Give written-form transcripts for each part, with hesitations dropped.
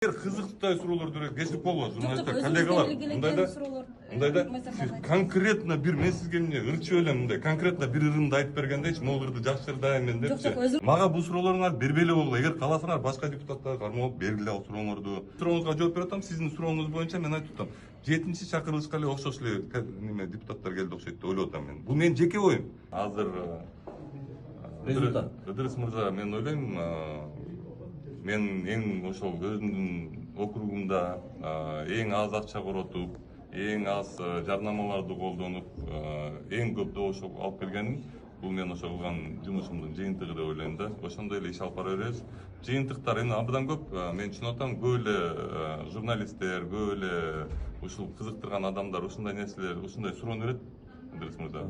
Кызыктай суроолорду кечирип болбойт. Журналисттер, коллегалар, мындайда сиз конкретно бир мен сизге эмне ырчып элем мындай конкретно бир ырымды айтып бергендейчи, могу ырды жакшырдайм мен депчи. Мага бул суроолоруңар бербеле болгула. Эгер кааласаңар башка депутаттарга кармалып бергиле ал сурооңорду. Сурооңузга жооп берип атам. Сиздин сурооңуз боюнча мен айтып атам. 7-чакырылышка эле окшош эле неме депутаттар келди окшойт деп ойлоп атам мен. Бул менин жеке оюм. Азыр результат. Ыдырыс мырза, мен ойлойм, мен эң ошол өзүмдүн округумда эң аз акча коротуп, эң аз жарнамаларды колдонуп, эң көп добуш алып келгеним бул мен ошо кылган жумушумдун жыйынтыгы деп ойлойм да. Ошондой эле иш алып бара беребиз. Жыйынтыктар эми абдан көп. Мен түшүнүп атам, көп эле журналисттер, көп эле ушул кызыктырган адамдар ушундай нерселер, ушундай суроону берет.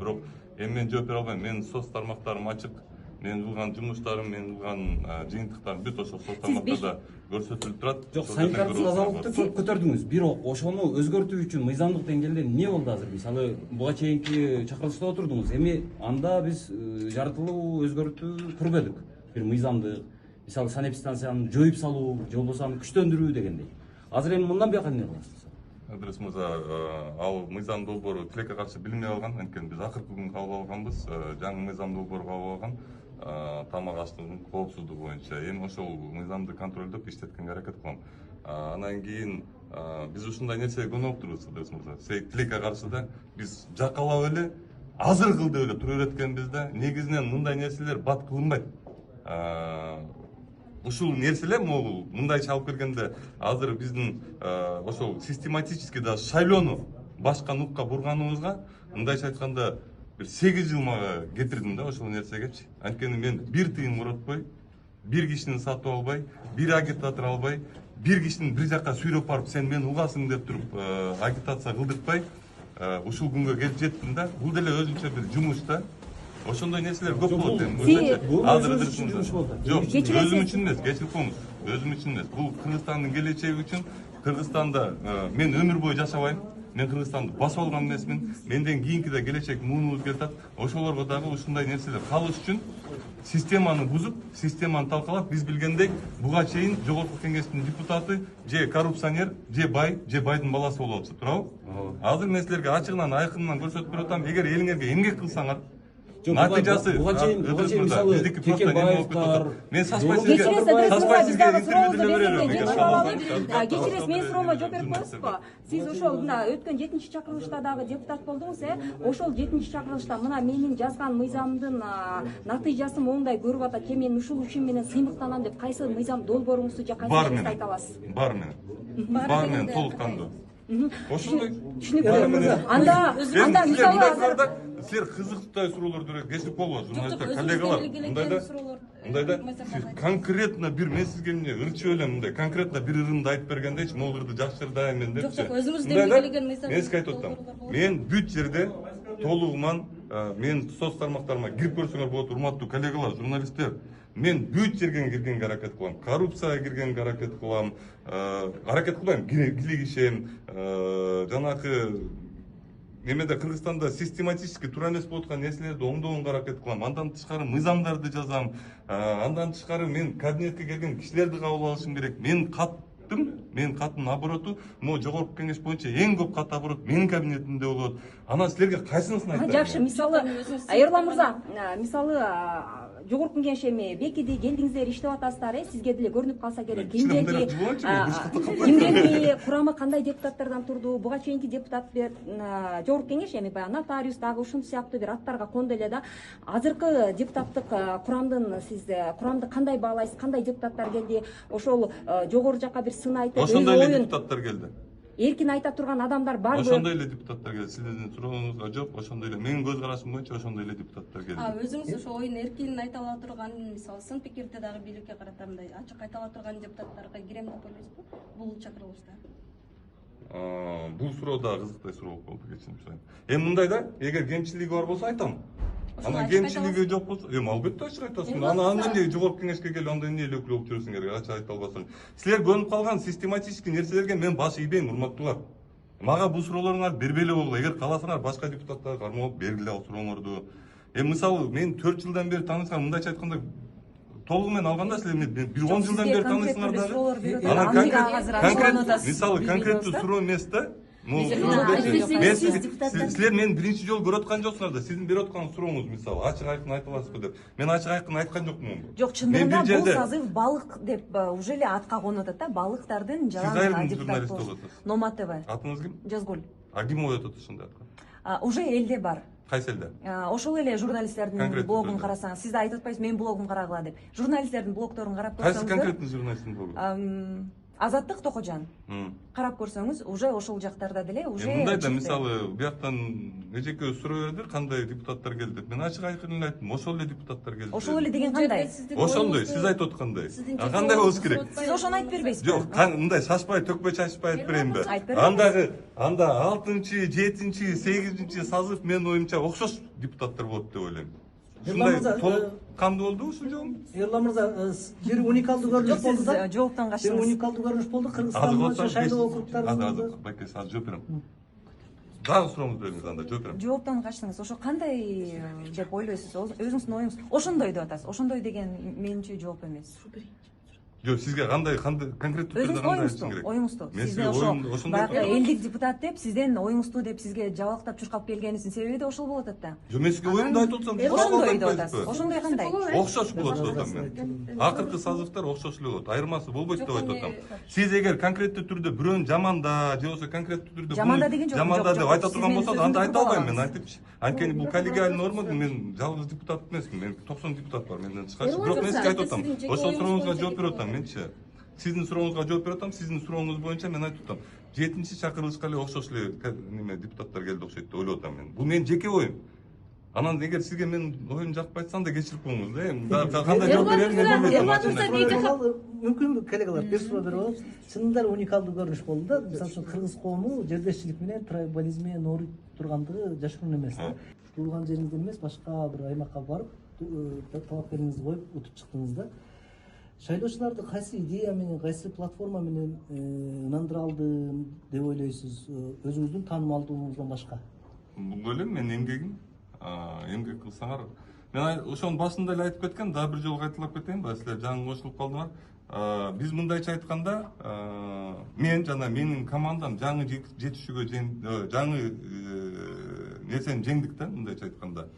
Бирок эми мен жооп бере албайм. Менин соц тармактарым ачык. Мен кылган жумуштарым, мен кылган жыйынтыктарым бүт ошол соц тармактарда көрсөтүлүп турат. Жок, санитардык тазалыкты көп көтөрдүңүз. Бирок ошону өзгөртүү үчүн мыйзамдык деңгээлде эмне болду азыр? Мисалы, буга чейинки чакырылышта отурдуңуз. Эми анда биз жаратылуу өзгөртүү көрбөдүк. Бир мыйзамдык, мисалы санэпидстанцияны жоюп салуу, же болбосо аны күчтөндүрүү дегендей. Азыр эми мындан бияка эмне кыласыз? Ыдырыс мырза, ал мыйзам долбоору тилекке каршы билинбей калган. Анткени биз акыркы күн кабыл алганбыз. Жаңы мыйзам долбоору кабыл алган. Тамак аштыгынын коопсуздугу боюнча. Эми ошол мыйзамды контролдоп иштеткенге аракет кылам. Анан кийин биз ушундай нерсеге көнүп турбуз, Ыдырыс мырза. Тилекке каршы да биз жакалап эле азыр кыл деп эле тура береткенбиз да. Негизинен мындай нерселер бат кылынбайт. Ушул нерселер могул мындай алып келгенде азыр биздин ошол систематически да шайлоону башка нукка бурганыбызга мындайча айтканда бир 8 жыл мага кетирдим да ошол нерсегечи. Анткени мен бир тыйын коротпой, бир кишини сатып албай, бир агитатор албай, бир кишини бир жакка сүйрөп барып сен мени угасың деп туруп агитация кылдыртпай ушул күнгө келип жеттим да. Бул деле өзүнчө бир жумуш да. Ошондой нерселер көп болот эми. Азыр жок, өзүм үчүн эмес, кечирип коюңуз. Өзүм үчүн эмес. Бул Кыргызстандын келечеги үчүн. Кыргызстанда мен өмүр бою жашабайм. Мен Кыргызстанды басып алган эмесмин. Менден кийинки да келечек муунубуз келатат. Ошолорго дагы ушундай нерселер калыш үчүн системаны бузуп, системаны талкалап, биз билгендей буга чейин жогорку кеңештин депутаты же коррупционер, же байдын баласы болуп атышат, туурабы? Азыр мен силерге ачыгынан, айкынынан көрсөтүп берип атам. Эгер элиңерге эмгек кылсаңар, натыйжасы буга чейин мисалы Текебаевдер мен саспай сизге интервью деле берем. Кечиресиз, менин суроомо жооп берип коесузбу? Сиз ошол мына өткөн 7-чакырылышта дагы депутат болдуңуз, ошол 7-чакырылышта мына менин жазган мыйзамдын натыйжасы моундай көрүп атат. Мен ушул ишим менен сыймыктанам деп кайсы мыйзам долбооруңузду же кайсы нерсени айта аласыз? Бар менен толук кандуу. Ошондой түшүнүктүү. Анда мисалы силер кызыктай суроолорду кечирип болбойт. Журналисттер, коллегалар, мындайда сиз конкретно бир мен сизге эмне ырчып элем мындай конкретно бир ырымды айтып бергендейчи, могу ырды жакшырдайм мен депчи. Өзүңүз белгилеген мыйзам. Мен сизге айтып атам. Мен бүт жерде толугуман мен соц тармактарыма кирип көрсөңөр болот, урматтуу коллегалар, журналисттер. Мен бүт жерге киргенге аракет кылам. Коррупцияга киргенге аракет кылам. Аракет кылбайм, килигишем. Жанакы немеде Кыргызстанда систематически туура эмес болуп аткан нерселерди оңдоого аракет кылам. Андан тышкары мыйзамдарды жазам. Андан тышкары мен кабинетке келген кишилерди кабыл алышым керек. Менин каттын обороту могу жогорку кеңеш боюнча эң көп кат оборот менин кабинетимде болот. Анан силерге кайсынысын айтайын? Жакшы, мисалы Эрлан мырза, мисалы жогорку кеңеш эми бекиди, келдиңиздер, иштеп атасыздар, сизге деле көрүнүп калса керек. Кимдерди курамы кандай депутаттардан турду? Буга чейинки депутат жогорку кеңеш эми баягы нотариус дагы ушул сыяктуу бир аттарга конду эле да. Азыркы депутаттык курамды кандай баалайсыз? Кандай депутаттар келди? Ошол жогору жакка бир сын айтып, ошондой эле депутаттар келди. Эркин айта турган адамдар барбы? Ошондой эле депутаттар келди. Сиздин сурооңузга жооп, ошондой эле менин көз карашым боюнча ошондой эле депутаттар келди. Өзүңүз ошо оюн эркин айта ала турган, мисалы сын пикирди дагы бийликке карата мындай ачык айта ала турган депутаттарга кирем деп ойлойсузбу? Бул чакырылышта. Бул суроо да кызыктай суроо болду, кечирим сурайм. Эми мындай да, эгер кемчилиги бар болсо айтам. Анан кемчилиги жок болсо, албетте ачык айтасың. Анан эмне жогорку кеңешке келип, анда эмне эле өкүл болуп жүрөсүңөр, ачык айта албасаң. Силер көнүп калган систематический нерселерге мен баш ийбейм, урматтуулар. Мага бул суроолоруңар бербеле болгула. Эгер кааласаңар башка депутаттарга кармалып бергиле ал сурооңорду. Мисалы мен 4 жылдан бери тааныскан, мындайча айтканда толугу менен алганда силер мени бир 10 жылдан бери тааныйсыңар дагы. Анан мисалы конкреттүү суроо эмес да. Силер мени биринчи жолу көрүп аткан жоксуңар да. Сиздин берип аткан сурооңуз мисалы ачык айкын айта аласызбы деп. Мен ачык айкын айткан жокмун. Жок, чындыгында бул сазыв балык деп уже эле атка конуп атат да, балыктардын жалаң депутат болуш. Нома ТВ. Атыңыз ким? Жазгүл. А ким ойнотот ошондой атка? Уже элде бар. Кайсы элде? Ошол эле журналисттердин блогун карасаңыз, сиз да айтып атпайсызбы, менин блогумду карагыла деп. Журналисттердин блогторун карап көрсөңүз. Кайсы конкретный журналисттин блогу? Азаттык Токожан. Карап көрсөңүз, уже ошол жактарда деле уже. Мындай да мисалы бияктан эжеке суроо берди, кандай депутаттар келди деп. Мен ачык айкын айттым, ошол эле депутаттар келди. Ошол эле деген кандай? Ошондой, сиз айтып аткандай. Кандай болуш керек? Сиз ошону айтып бербейсизби? Жок, мындай шашпай, төкпөй чачпай айтып берейинби? Анда 6-чы, 7-чи, 8-чи сазыв менин оюмча окшош депутаттар болот деп ойлойм. Ушундай толук кандуу болду ушул жолу? Эрлан мырза, бир уникалдуу көрүнүш болду да. Жооптон Бир уникалдуу көрүнүш болду. Кыргызстандын шайлоо округдарында. Байке, азыр жооп берем. Дагы сурооңузду бериңиз, анда жооп берем. Жооптон качтыңыз. Ошо кандай деп ойлойсуз? Өзүңүздүн оюңуз. Ошондой деп атасыз. Ошондой деген менимче жооп эмес. Жок, сизге кандай конкреттүү түрдө кандай айтышым керек? Оюңузду. Сизде ошо баягы элдик депутат деп, сизден оюңузду деп сизге жабалактап чуркап келгениңиздин себеби да ошол болуп атат да. Жок, мен сизге оюмду айтып атсам, ошондой деп атасыз. Ошондой кандай? Окшош болот деп атам мен. Акыркы сазывдар окшош эле болот. Айырмасы болбойт деп айтып атам. Сиз эгер конкреттүү түрдө бирөөнү жаманда же болбосо конкреттүү түрдө жаманда деген жок. Жаманда деп айта турган болсо анда айта албайм мен айтыпчы. Анткени бул коллегиальный норма, мен жалгыз депутат эмесмин. Мен 90 депутат бар менден тышкары. Бирок мен сизге айтып атам. Ошол сурооңузга жооп берип атам менчи. Сиздин сурооңузга жооп берип атам, сиздин сурооңуз боюнча мен айтып атам. 7-чи чакырылышка эле окшош эле неме депутаттар келди окшойт деп ойлоп атам мен. Бул менин жеке оюм. Анан эгер сизге менин оюм жакпай атса анда кечирип коюңуз да. Кандай жооп берерин мен билбейм. Мүмкүн коллегалар бир суроо берип алып, чынында эле уникалдуу көрүнүш болду да. Мисалы үчүн кыргыз коому жердешчилик менен трибализмге нооруп тургандыгы жашыруун эмес да. Туулган жериңизден эмес, башка бир аймакка барып, талапкериңизди коюп утуп чыктыңыз да. Шайлоочуларды кайсы идея менен, кайсы платформа менен ынандыра алдым деп ойлойсуз, өзүңүздүн таанымалдуулугуңуздан башка? Бул эле менин эмгегим, эмгек кылсаңар. Мен ошонун башында эле айтып кеткен, дагы бир жолу кайталап кетейинби, силер жаңы кошулуп калдыңар. Биз мындайча айтканда, мен жана менин командам жаңы жетишүүгө жаңы нерсени жеңдик да, мындайча айтканда.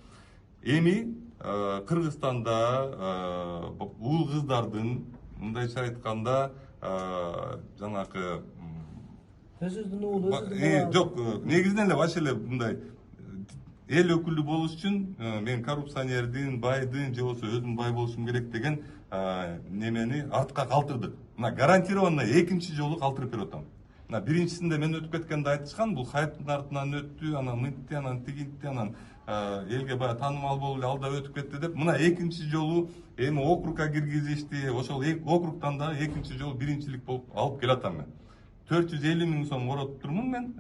Эми Кыргызстанда уул кыздардын мындайча айтканда жанагы өзүңүздүн уул, өзүңүздүн бала. жок, негизинен эле вообще эле мындай эл өкүлү болуш үчүн мен коррупционердин, байдын же болбосо өзүм бай болушум керек деген немени артка калтырдык. Мына гарантированно экинчи жолу калтырып берип атам. Мына биринчисинде мен өтүп кеткенде айтышкан, бул хайптын артынан өттү, анан мынтты, анан тигинтти, анан элге баягы таанымал болуп эле алда өтүп кетти деп. Мына экинчи жолу эми округга киргизишти. Ошол округтан да экинчи жолу биринчилик болуп алып келатам мен. 450 000 сом коротуп турмун мен.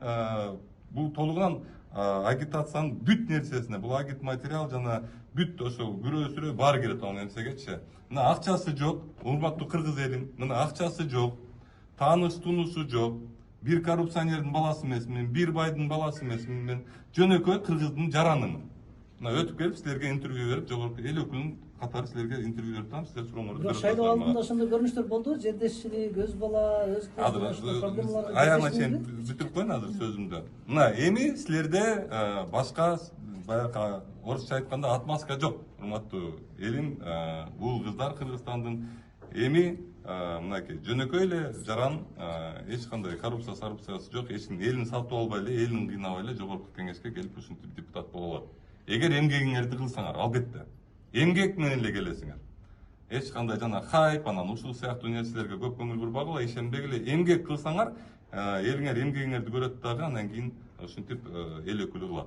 Бул толугунан агитациянын бүт нерсесине, бул агит материал жана бүт ошол күрөө-сүрөө баары кирет ал нерсегечи. Мына акчасы жок, урматтуу кыргыз элим. Мына акчасы жок, тааныш тунушу жок. Бир коррупционердин баласы эмесмин, бир байдын баласы эмесмин мен. Жөнөкөй кыргыздын жаранымын. Мына өтүп келип силерге интервью берип, жогорку эл өкүлүнүн катары силерге интервью берип атам, силер сурооңорду берип атасыңар. Шайлоо алдында ошондой көрүнүштөр болду, жердешчилик, өз бала, өз проблемалар. Аягына чейин бүтүрүп коеюн азыр сөзүмдү. Мына эми силерде башка баягы орусча айтканда отмазка жок. Урматтуу элим, уул кыздар Кыргызстандын эми мынакей жөнөкөй эле жаран, эч кандай коррупциясы жок, эч ким элин сатып албай эле, элин кыйнабай эле жогорку кеңешке келип ушинтип депутат боло алат. Эгер эмгегиңерди кылсаңар, албетте. Эмгек менен эле келесиңер. Эч кандай жана хайп, анан ушул сыяктуу нерселерге көп көңүл бурбагыла, ишенбегиле. Эмгек кылсаңар, элиңер эмгегиңерди көрөт дагы, анан кийин ушинтип эл өкүлү кылат.